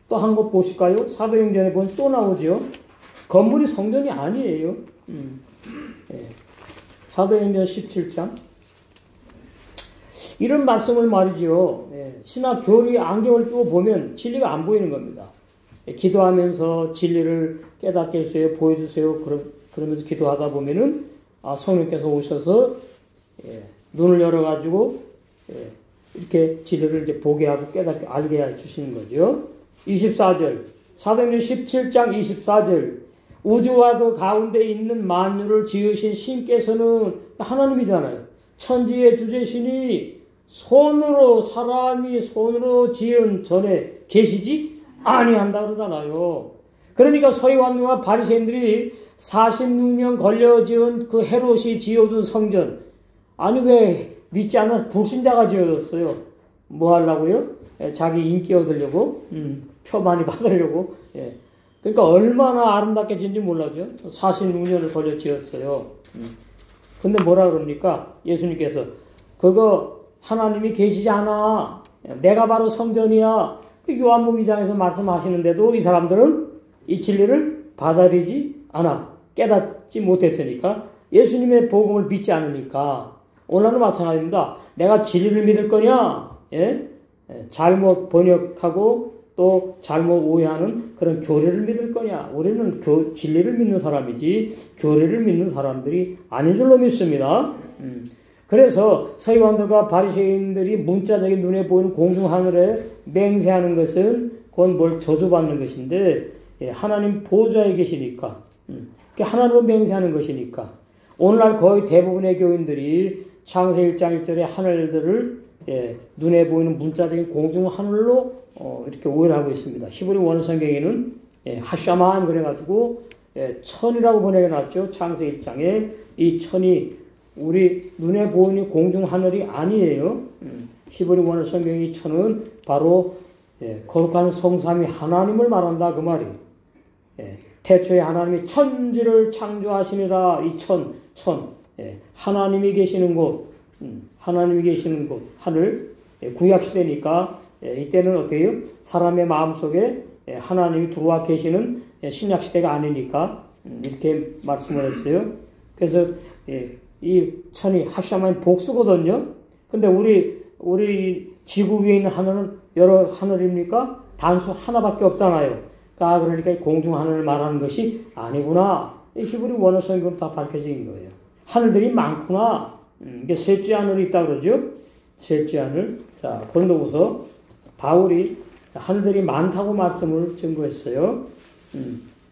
또 한 것 보실까요? 사도행전에 보면 또 나오죠. 건물이 성전이 아니에요. 사도행전 17장. 이런 말씀을 말이죠. 신학 교리 안경을 끼고 보면 진리가 안 보이는 겁니다. 기도하면서 진리를 깨닫게 해주세요, 보여주세요. 그러면서 기도하다 보면은 성령께서 오셔서 눈을 열어가지고 이렇게 진리를 이제 보게 하고 깨닫게 알게 해 주시는 거죠. 24절 사도행전 17장 24절 우주와 그 가운데 있는 만유를 지으신 신께서는 하나님이잖아요. 천지의 주제신이 사람이 손으로 지은 전에 계시지 아니한다 그러잖아요. 그러니까 서기관들과 바리새인들이 46년 걸려 지은 그 헤롯이 지어준 성전, 아니 왜 믿지 않은 불신자가 지어졌어요? 뭐 하려고요? 자기 인기 얻으려고, 표 많이 받으려고. 그러니까 얼마나 아름답게 지은지 몰라죠. 46년을 걸려 지었어요. 근데 뭐라 그럽니까? 예수님께서 그거 하나님이 계시지 않아. 내가 바로 성전이야. 그 요한복음 2장에서 말씀하시는데도 이 사람들은 이 진리를 받아들이지 않아. 깨닫지 못했으니까. 예수님의 복음을 믿지 않으니까. 오늘도 마찬가지입니다. 내가 진리를 믿을 거냐? 잘못 번역하고 또 잘못 오해하는 그런 교리를 믿을 거냐? 우리는 진리를 믿는 사람이지 교리를 믿는 사람들이 아닌 줄로 믿습니다. 그래서 서기관들과 바리새인들이 문자적인 눈에 보이는 공중 하늘에 맹세하는 것은 그건 뭘 저주받는 것인데 하나님 보좌에 계시니까 하나님을 맹세하는 것이니까 오늘날 거의 대부분의 교인들이 창세기 1장 1절의 하늘들을 눈에 보이는 문자적인 공중 하늘로 이렇게 오해를 하고 있습니다. 히브리 원어 성경에는 하샤만 그래가지고 천이라고 번역해놨죠. 창세기 1장에 이 천이 우리 눈에 보이는 공중 하늘이 아니에요. 히브리 원어 성경의 천은 바로 거룩한 성삼위 하나님을 말한다 그 말이. 태초에 하나님이 천지를 창조하시니라. 이 천 하나님이 계시는 곳, 하늘 구약 시대니까 이때는 어때요? 사람의 마음속에 하나님이 들어와 계시는 신약 시대가 아니니까 이렇게 말씀을 했어요. 그래서 이 천이 하샤만이 복수거든요. 근데 우리 지구 위에 있는 하늘은 여러 하늘입니까? 단수 하나밖에 없잖아요. 그러니까 공중 하늘을 말하는 것이 아니구나. 히브리 원어 성경으로 다 밝혀진 거예요. 하늘들이 많구나. 이게 셋째 하늘이 있다 그러죠. 셋째 하늘. 자, 고린도후서 바울이 하늘들이 많다고 말씀을 증거했어요.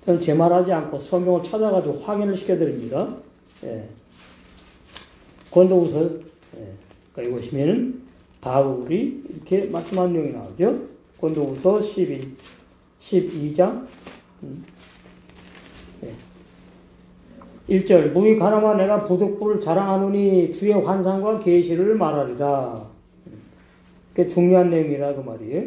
저는 제 말하지 않고 성경을 찾아가지고 확인을 시켜드립니다. 고린도후서 여기 보시면은 바울이 이렇게 말씀한 내용이 나오죠. 고린도후서 12장 1절 무익 하나만 내가 부득불을 자랑하노니 주의 환상과 계시를 말하리라. 그게 중요한 내용이라 그 말이에요.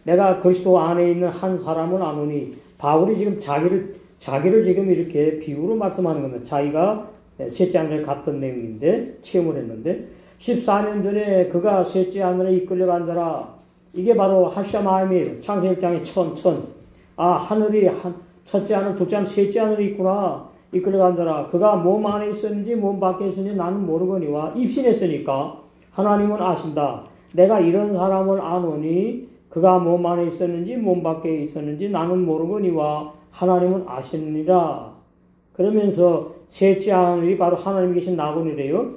내가 그리스도 안에 있는 한 사람을 아노니 바울이 지금 자기를 지금 이렇게 비유로 말씀하는 겁니다. 자기가 셋째 하늘에 갔던 내용인데 체험을 했는데 14년 전에 그가 셋째 하늘에 이끌려간 자라. 이게 바로 하샤마임이에요. 창세기 1장의 천. 하늘이 첫째 하늘, 둘째 하늘, 셋째 하늘이 있구나. 이끌려간 자라. 그가 몸 안에 있었는지 몸 밖에 있었는지 나는 모르거니와 입신했으니까 하나님은 아신다. 내가 이런 사람을 아노니 그가 몸 안에 있었는지 몸 밖에 있었는지 나는 모르거니와 하나님은 아시느니라. 그러면서 셋째 하늘이 바로 하나님이 계신 나곤이래요.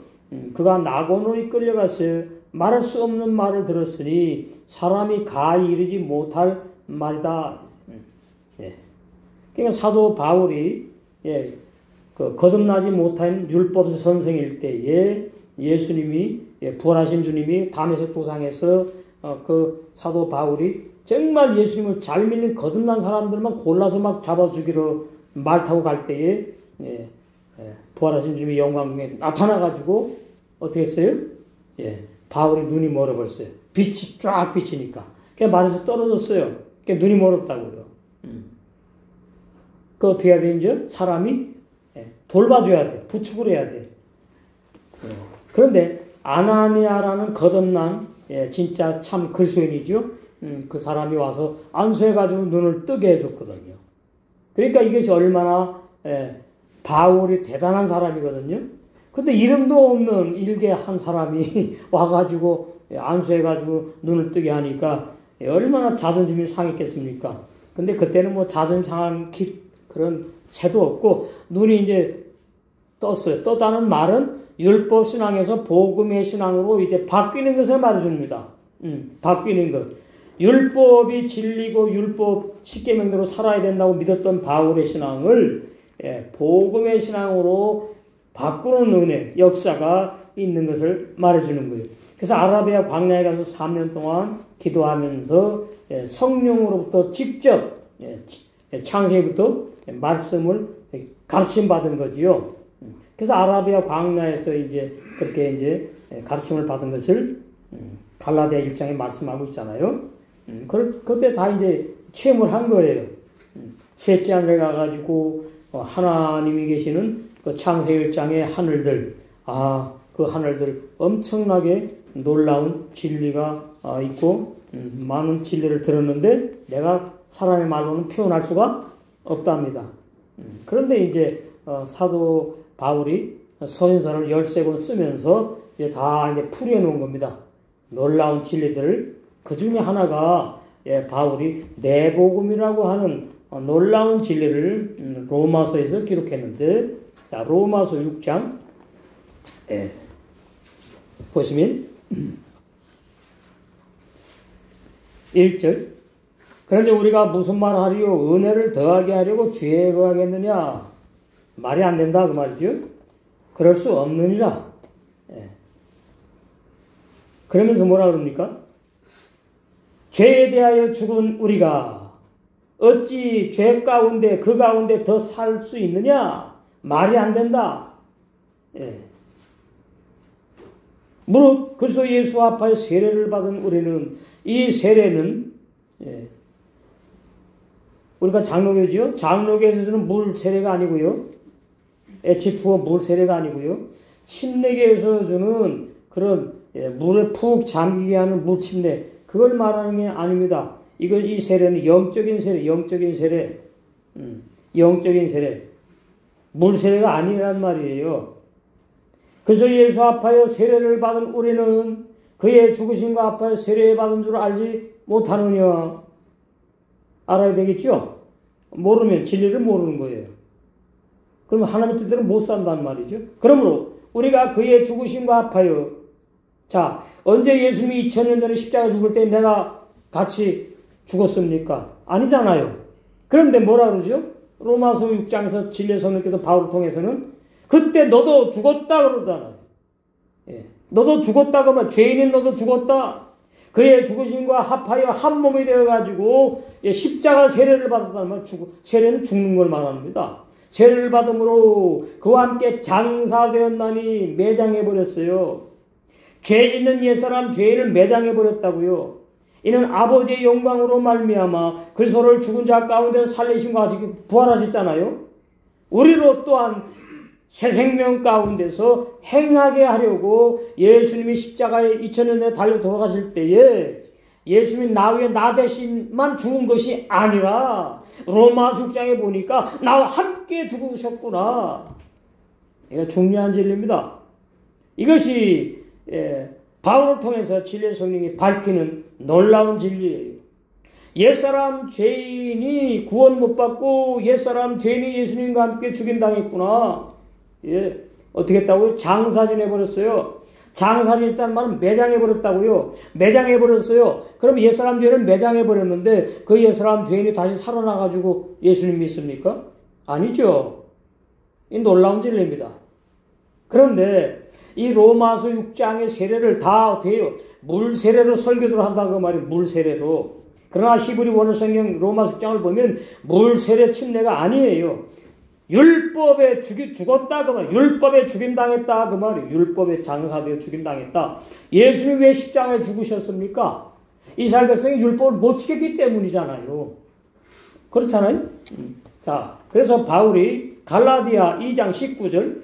그가 나곤으로 이끌려갔어요. 말할 수 없는 말을 들었으니 사람이 가히 이르지 못할 말이다. 그러니까 사도 바울이 그 거듭나지 못한 율법 선생일 때에 예수님이 부활하신 주님이 담에색 도상에서 그 사도 바울이 정말 예수님을 잘 믿는 거듭난 사람들만 골라서 막 잡아주기로 말 타고 갈 때에 부활하신 주님이 영광 중에 나타나가지고 어떻게 했어요? 바울이 눈이 멀어버렸어요. 빛이 쫙 비치니까. 그냥 말에서 떨어졌어요. 그냥 눈이 멀었다고요. 그 어떻게 해야 돼, 이제? 사람이 돌봐줘야 돼. 부축을 해야 돼. 그런데 아나니아라는 거듭난 진짜 참 그리스도인이죠. 그 사람이 와서 안수해가지고 눈을 뜨게 해줬거든요. 그러니까 이것이 얼마나 바울이 대단한 사람이거든요. 근데 이름도 없는 일개 한 사람이 와가지고 안수해가지고 눈을 뜨게 하니까 얼마나 자존심이 상했겠습니까? 근데 그때는 뭐 자전상한 그런 새도 없고 눈이 이제 떴어요. 떴다는 말은 율법 신앙에서 복음의 신앙으로 이제 바뀌는 것을 말해줍니다. 바뀌는 것. 율법이 진리고 율법 십계명대로 살아야 된다고 믿었던 바울의 신앙을 복음의 신앙으로 바꾸는 은혜, 역사가 있는 것을 말해주는 거예요. 그래서 아라비아 광야에 가서 3년 동안 기도하면서 성령으로부터 직접 창세기부터 말씀을 가르침 받은 거지요. 그래서 아라비아 광야에서 이제 그렇게 이제 가르침을 받은 것을 갈라디아 1장에 말씀하고 있잖아요. 그때 다 이제 체험을 한 거예요. 셋째 하늘에 가가지고 하나님이 계시는 그 창세기 1장의 하늘들, 그 하늘들 엄청나게 놀라운 진리가 있고 많은 진리를 들었는데 내가 사람의 말로는 표현할 수가 없답니다. 그런데 이제 사도 바울이 서신서를 13권 쓰면서 이제 다 이제 풀이해 놓은 겁니다. 놀라운 진리들을. 그 중에 하나가 바울이 내복음이라고 하는 놀라운 진리를 로마서에서 기록했는데, 자, 로마서 6장 보시면 1절. 그런데 우리가 무슨 말을 하리요? 은혜를 더하게 하려고 죄에 거하겠느냐? 말이 안 된다 그 말이죠. 그럴 수 없느니라. 그러면서 뭐라 그럽니까? 죄에 대하여 죽은 우리가 어찌 죄 가운데 그 가운데 더 살 수 있느냐? 말이 안 된다. 무릇 그리스도 예수 앞에 세례를 받은 우리는 이 세례는 우리가 장로교지요. 장로교에서 주는 물 세례가 아니고요. H2O 물 세례가 아니고요. 침례교에서 주는 그런 물에 푹 잠기게 하는 물 침례, 그걸 말하는 게 아닙니다. 이 세례는 영적인 세례, 영적인 세례, 영적인 세례, 물 세례가 아니란 말이에요. 그래서 예수 앞하여 세례를 받은 우리는 그의 죽으심과 앞하여 세례 받은 줄 알지 못하느냐? 알아야 되겠죠? 모르면 진리를 모르는 거예요. 그러면 하나님 뜻대로 못 산다는 말이죠. 그러므로 우리가 그의 죽으심과 합하여, 자, 언제 예수님이 2000년 전에 십자가 죽을 때 내가 같이 죽었습니까? 아니잖아요. 그런데 뭐라 그러죠? 로마서 6장에서 진리의 성령께서 바울을 통해서는 그때 너도 죽었다 그러잖아요. 너도 죽었다 그러면 죄인인 너도 죽었다. 그의 죽으심과 합하여 한 몸이 되어가지고 십자가 세례를 받았다는 말, 세례는 죽는 걸 말합니다. 세례를 받음으로 그와 함께 장사되었나니 매장해버렸어요. 죄 짓는 옛사람 죄인을 매장해버렸다고요. 이는 아버지의 영광으로 말미암아 그리스도를 죽은 자 가운데 살리심과 같이 부활하셨잖아요. 우리로 또한 새 생명 가운데서 행하게 하려고 예수님이 십자가에 2000년 전에 달려 돌아가실 때에 예수님이 나 위에 나 대신만 죽은 것이 아니라 로마 6장에 보니까 나와 함께 죽으셨구나. 이거 중요한 진리입니다. 이것이 바울을 통해서 진리의 성령이 밝히는 놀라운 진리예요. 옛사람 죄인이 구원 못 받고 옛사람 죄인이 예수님과 함께 죽임당했구나. 어떻게 했다고요? 장사진해버렸어요. 장사진했다는 말은 매장해버렸다고요. 매장해버렸어요. 그럼 옛사람 죄인은 매장해버렸는데 그 옛사람 죄인이 다시 살아나가지고 예수님 믿습니까? 아니죠. 이 놀라운 진리입니다. 그런데 이 로마서 6장의 세례를 다 어떻게 해요? 물 세례로 설교를 한다고 말이에요. 물 세례로. 그러나 히브리 원어 성경 로마 6장을 보면 물 세례 침례가 아니에요. 율법에 죽었다 그 말, 율법에 죽임당했다 그 말이에요. 율법에 장사되어 죽임당했다. 예수님이 왜 십자가에 죽으셨습니까? 이스라엘 백성이 율법을 못 지켰기 때문이잖아요. 그렇잖아요. 자, 그래서 바울이 갈라디아 2장 19절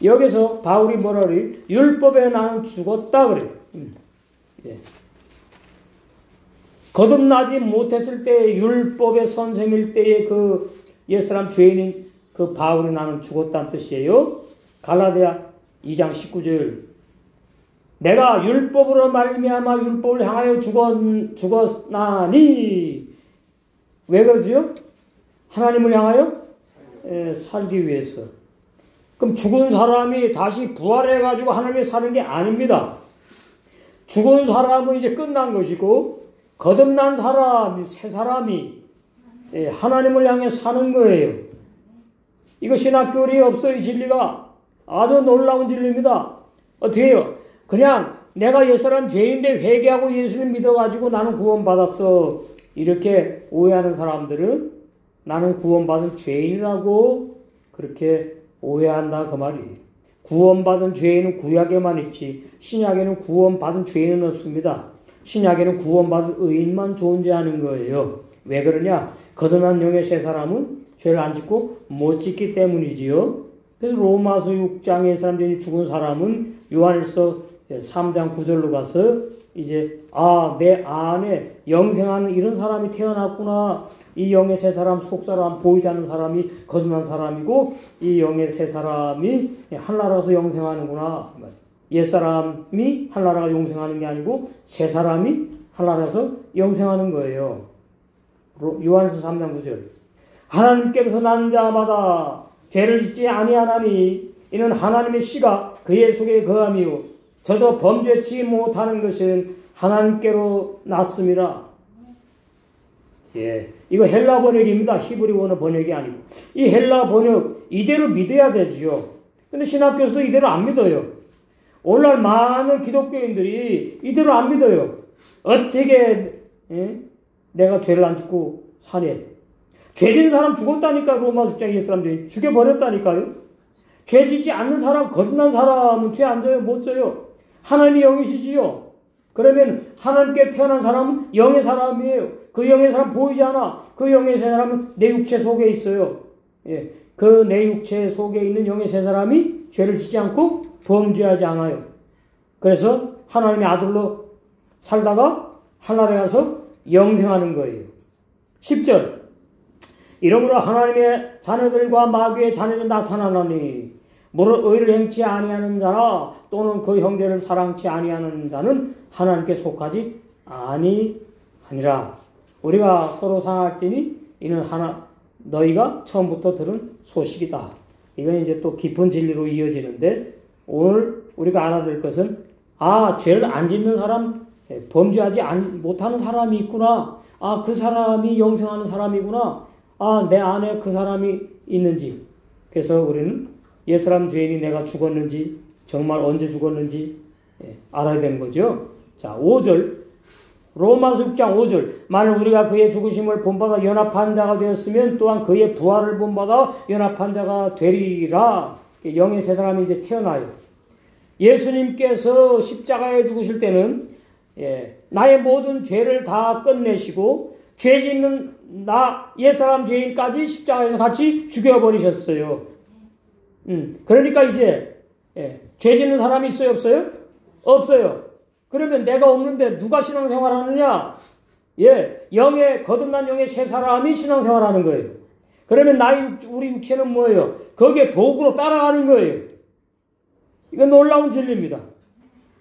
여기서 바울이 뭐라 그래요? 율법에 나는 죽었다 그래요. 거듭나지 못했을 때 율법의 선생일 때의 그 옛사람 죄인인 그 바울이 나는 죽었다는 뜻이에요. 갈라디아 2장 19절. 내가 율법으로 말미암아 율법을 향하여 죽었나니 왜 그러죠? 하나님을 향하여 살기 위해서. 그럼 죽은 사람이 다시 부활해가지고 하나님이 사는 게 아닙니다. 죽은 사람은 이제 끝난 것이고 거듭난 사람, 새 사람이 하나님을 향해 사는 거예요. 이거 신학교리 없어요. 이 진리가 아주 놀라운 진리입니다. 어떻게 해요? 그냥 내가 옛사람 죄인데 회개하고 예수님 믿어가지고 나는 구원받았어. 이렇게 오해하는 사람들은 나는 구원받은 죄인이라고 그렇게 오해한다 그 말이에요. 구원받은 죄인은 구약에만 있지 신약에는 구원받은 죄인은 없습니다. 신약에는 구원받은 의인만 존재하는 거예요. 왜 그러냐? 거듭난 영의 새 사람은 죄를 안 짓고 못 짓기 때문이지요. 그래서 로마서 6장에 사람들이 죽은 사람은 요한일서 3장 9절로 가서 이제 내 안에 영생하는 이런 사람이 태어났구나. 이 영의 새 사람, 속사람, 보이지 않는 사람이 거듭난 사람이고 이 영의 새 사람이 하늘나라에서 영생하는구나. 옛사람이 하늘나라가 영생하는 게 아니고 새 사람이 하늘나라에서 영생하는 거예요. 요한일서 3장 9절. 하나님께서 난 자마다 죄를 짓지 아니하나니 이는 하나님의 씨가 그의 속에 거함이요 저도 범죄치 못하는 것은 하나님께로 났음이라. 이거 헬라 번역입니다. 히브리 원어 번역이 아니고. 이 헬라 번역 이대로 믿어야 되죠. 근데 신학교에서도 이대로 안 믿어요. 오늘날 많은 기독교인들이 이대로 안 믿어요. 어떻게 내가 죄를 안 짓고 사네. 죄진 사람 죽었다니까. 로마 6장 옛사람들이 죽여버렸다니까요. 죄 지지 않는 사람, 거듭난 사람은 죄 안 져요. 못 져요. 하나님이 영이시지요. 그러면 하나님께 태어난 사람은 영의 사람이에요. 그 영의 사람 보이지 않아. 그 영의 새 사람은 내 육체 속에 있어요. 그 내 육체 속에 있는 영의 새 사람이 죄를 짓지 않고 범죄하지 않아요. 그래서 하나님의 아들로 살다가 하늘에 가서 영생하는 거예요. 10절. 이러므로 하나님의 자녀들과 마귀의 자녀들 나타나나니 무릇 의를 행치 아니하는 자나 또는 그 형제를 사랑치 아니하는 자는 하나님께 속하지 아니하니라. 우리가 서로 상할지니 이는 너희가 처음부터 들은 소식이다. 이건 이제 또 깊은 진리로 이어지는데 오늘 우리가 알아들 것은 죄를 안 짓는 사람, 범죄하지 못하는 사람이 있구나. 그 사람이 영생하는 사람이구나. 내 안에 그 사람이 있는지. 그래서 우리는 옛사람 죄인이 내가 죽었는지 정말 언제 죽었는지 알아야 되는 거죠. 자, 5절 로마서 6장 5절 만일 우리가 그의 죽으심을 본받아 연합한 자가 되었으면 또한 그의 부활을 본받아 연합한 자가 되리라. 영의 새 사람이 이제 태어나요. 예수님께서 십자가에 죽으실 때는 나의 모든 죄를 다 끝내시고 죄 짓는 나 옛사람 죄인까지 십자가에서 같이 죽여버리셨어요. 그러니까 이제 죄 짓는 사람이 있어요? 없어요? 없어요. 그러면 내가 없는데 누가 신앙생활하느냐? 거듭난 영의 새 사람이 신앙생활하는 거예요. 그러면 우리 육체는 뭐예요? 거기에 도구로 따라가는 거예요. 이건 놀라운 진리입니다.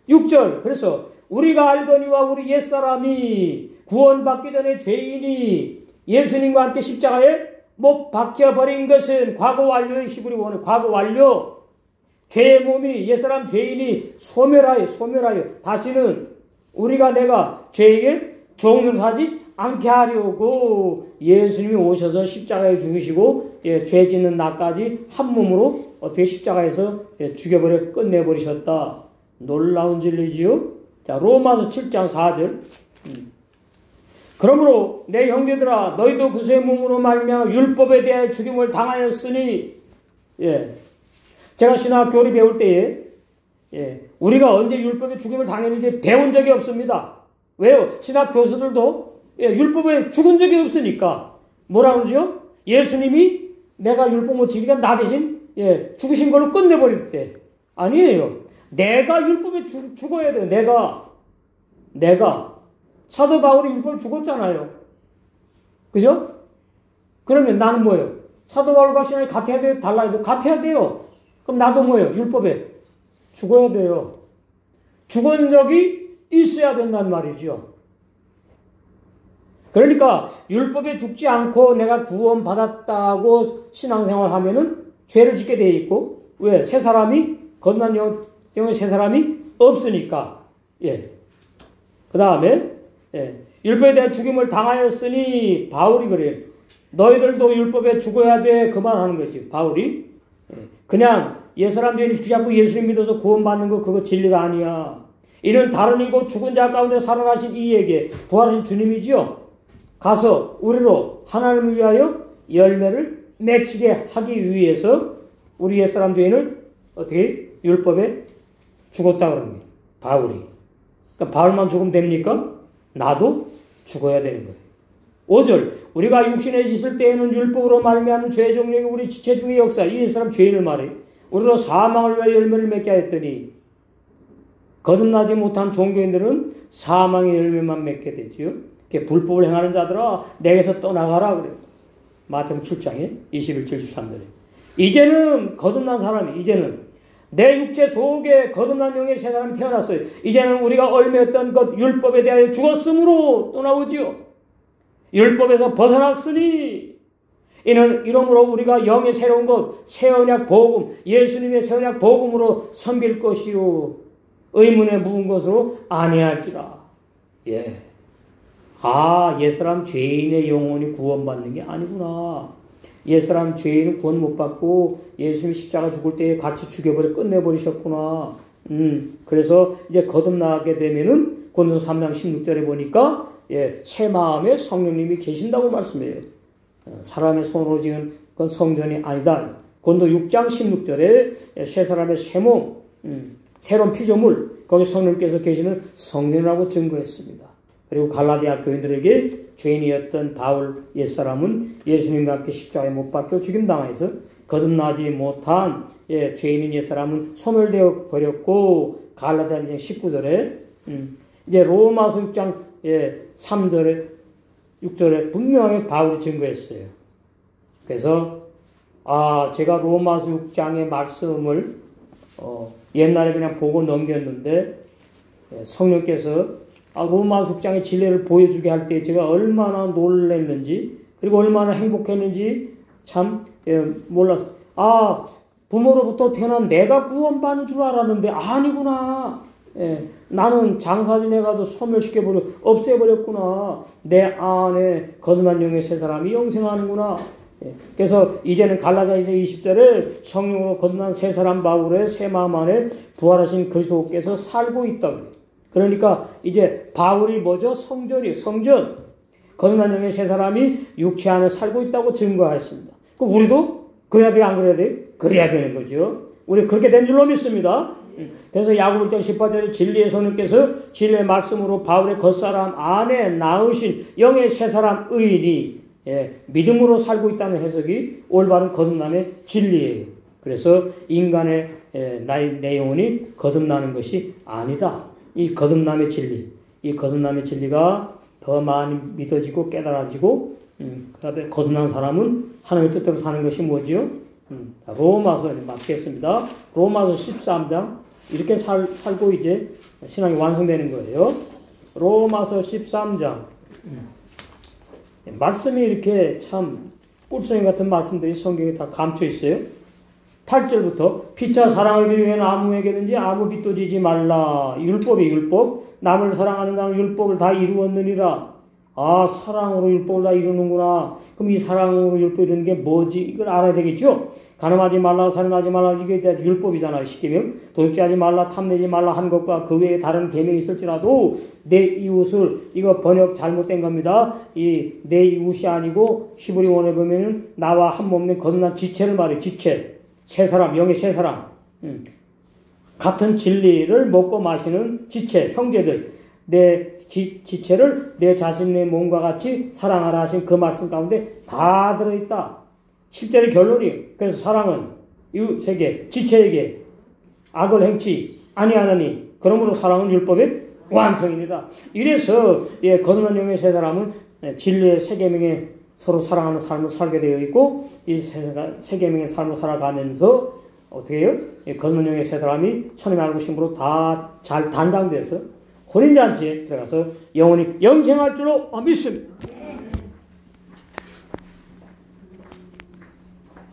6절. 그래서 우리가 알거니와 우리 옛사람이 구원받기 전에 죄인이 예수님과 함께 십자가에 못 박혀버린 것은 과거 완료의 히브리 원어 과거 완료. 죄의 몸이 옛사람 죄인이 소멸하여 다시는 내가 죄에게 종을 하지 않게 하려고 예수님이 오셔서 십자가에 죽으시고 죄 짓는 나까지 한 몸으로 어떻게 십자가에서 끝내버리셨다. 놀라운 진리지요. 자, 로마서 7장 4절. 그러므로 내 형제들아 너희도 그의 몸으로 말미암아 율법에 대하여 죽임을 당하였으니 제가 신학교를 배울 때에 우리가 언제 율법에 죽임을 당했는지 배운 적이 없습니다. 왜요? 신학 교수들도 율법에 죽은 적이 없으니까 뭐라 그러죠? 예수님이 내가 율법 못 지키니까 나 대신 죽으신 걸로 끝내버릴 때 아니에요. 내가 율법에 죽어야 돼요. 내가 사도 바울이 율법을 죽었잖아요. 그죠? 그러면 나는 뭐예요? 사도 바울과 신앙이 같아야 돼요? 달라야 돼요? 같아야 돼요. 그럼 나도 뭐예요? 율법에 죽어야 돼요. 죽은 적이 있어야 된단 말이죠. 그러니까 율법에 죽지 않고 내가 구원받았다고 신앙생활 하면은 죄를 짓게 돼 있고, 왜? 새 사람이, 거듭난 영의 새 사람이 없으니까. 예. 그 다음에, 예. 율법에 대한 죽임을 당하였으니, 바울이 그래요. 너희들도 율법에 죽어야 돼. 그 말 하는 거지, 바울이. 예. 그냥 옛사람 죄를 붙잡고 예수님 믿어서 구원받는 거, 그거 진리가 아니야. 이는 다른 이고 죽은 자 가운데 살아나신 이에게 부활하신 주님이지요. 가서 우리로 하나님을 위하여 열매를 맺히게 하기 위해서 우리 옛사람 죄인을 어떻게 율법에 죽었다 그러는 거예요. 바울이. 그러니까 바울만 죽으면 됩니까? 나도 죽어야 되는 거예요. 5절 우리가 육신에 있을 때에는 율법으로 말미암은 죄의 정력이 우리 지체 중의 역사 이 옛사람 죄인을 말해 우리로 사망을 위하여 열매를 맺게 하였더니 거듭나지 못한 종교인들은 사망의 열매만 맺게 되지요. 불법을 행하는 자들아 내게서 떠나가라 그래요. 마태복음 7장에 21절 13절에 이제는 거듭난 사람이 이제는 내 육체 속에 거듭난 영의 새 사람이 태어났어요. 이제는 우리가 얽매였던 것 율법에 대하여 죽었으므로 또 나오지요. 율법에서 벗어났으니 이러므로 우리가 영의 새로운 것 새 언약 복음 예수님의 새 언약 복음으로 섬길 것이요 의문에 묵은 것으로 아니할지라. 예. 아, 옛사람 죄인의 영혼이 구원받는 게 아니구나. 옛사람 죄인은 구원 못 받고 예수님이 십자가 죽을 때 같이 죽여버려 끝내버리셨구나. 그래서 이제 거듭나게 되면은 고린도서 3장 16절에 보니까 예, 새 마음에 성령님이 계신다고 말씀해요. 사람의 손으로 지은 건 성전이 아니다. 고린도 6장 16절에 새 사람의 새 몸, 새로운 피조물, 거기 성령께서 계시는 성령이라고 증거했습니다. 그리고 갈라디아 교인들에게 죄인이었던 바울 옛사람은 예수님과 함께 십자가에 못 박혀 죽임당해서 거듭나지 못한 예, 죄인인 옛사람은 소멸되어 버렸고 갈라디아 19절에 이제 로마서 6장 예, 3절에 6절에 분명하게 바울이 증거했어요. 그래서 제가 로마서 6장의 말씀을 옛날에 그냥 보고 넘겼는데 예, 성령께서 로마서 6장의 진리를 보여주게 할 때 제가 얼마나 놀랐는지 그리고 얼마나 행복했는지 참 몰랐어요. 부모로부터 태어난 내가 구원받는 줄 알았는데 아니구나. 예, 나는 장사진에 가도 소멸시켜버려 없애버렸구나. 내 안에 거듭난 영의 새 사람이 영생하는구나. 예, 그래서 이제는 갈라디아 20절에 성령으로 거듭난 새 사람 바울의 새 마음 안에 부활하신 그리스도께서 살고 있다. 그러니까 이제 바울이 뭐죠? 성전이에요. 성전. 거듭난 영의 새 사람이 육체 안에 살고 있다고 증거했습니다. 그럼 우리도 그래야 돼요? 안 그래야 돼요? 그래야 되는 거죠. 우리 그렇게 된 줄로 믿습니다. 그래서 야고보 1장 18절에 진리의 성령께서 진리의 말씀으로 바울의 겉사람 안에 낳으신 영의 새 사람 의인이 믿음으로 살고 있다는 해석이 올바른 거듭남의 진리예요. 그래서 인간의 내 영혼이 거듭나는 것이 아니다. 이 거듭남의 진리, 이 거듭남의 진리가 더 많이 믿어지고 깨달아지고 그 다음에 거듭난 사람은 하나님의 뜻대로 사는 것이 뭐지요? 로마서 맞겠습니다. 로마서 13장 이렇게 살고 이제 신앙이 완성되는 거예요. 로마서 13장 말씀이 이렇게 참 꿀송이 같은 말씀들이 성경에 다 감춰 있어요. 8절부터 피차 사랑을 비유해는 아무에게든지 아무 빚도 지지 말라. 율법이 율법. 남을 사랑하는 자는 율법을 다 이루었느니라. 사랑으로 율법을 다 이루는구나. 그럼 이 사랑으로 율법 이루는 게 뭐지? 이걸 알아야 되겠죠? 간음하지 말라, 살인하지 말라, 이게 율법이잖아요. 10계명. 도둑질하지 말라, 탐내지 말라 한 것과 그 외에 다른 계명이 있을지라도 내 이웃을, 이거 번역 잘못된 겁니다. 이 내 이웃이 아니고 히브리 원에 보면은 나와 한 몸된 거듭난 지체를 말해요. 지체. 새 사람, 영의 새 사람. 같은 진리를 먹고 마시는 지체, 형제들. 내 지체를 내 자신의 몸과 같이 사랑하라 하신 그 말씀 가운데 다 들어있다. 10절의 결론이에요. 그래서 사랑은 이웃에게, 지체에게 악을 행치 아니하느니 그러므로 사랑은 율법의 완성입니다. 이래서 거듭난 영의 새 사람은 진리의 새 계명에 서로 사랑하는 삶을 살게 되어 있고 이 새 계명의 삶을 살아가면서 어떻게 해요? 거듭난 영의 새 사람이 천의 알고 심으로 다 잘 단장돼서 혼인잔치에 들어가서 영원히 영생할 줄로 믿습니다.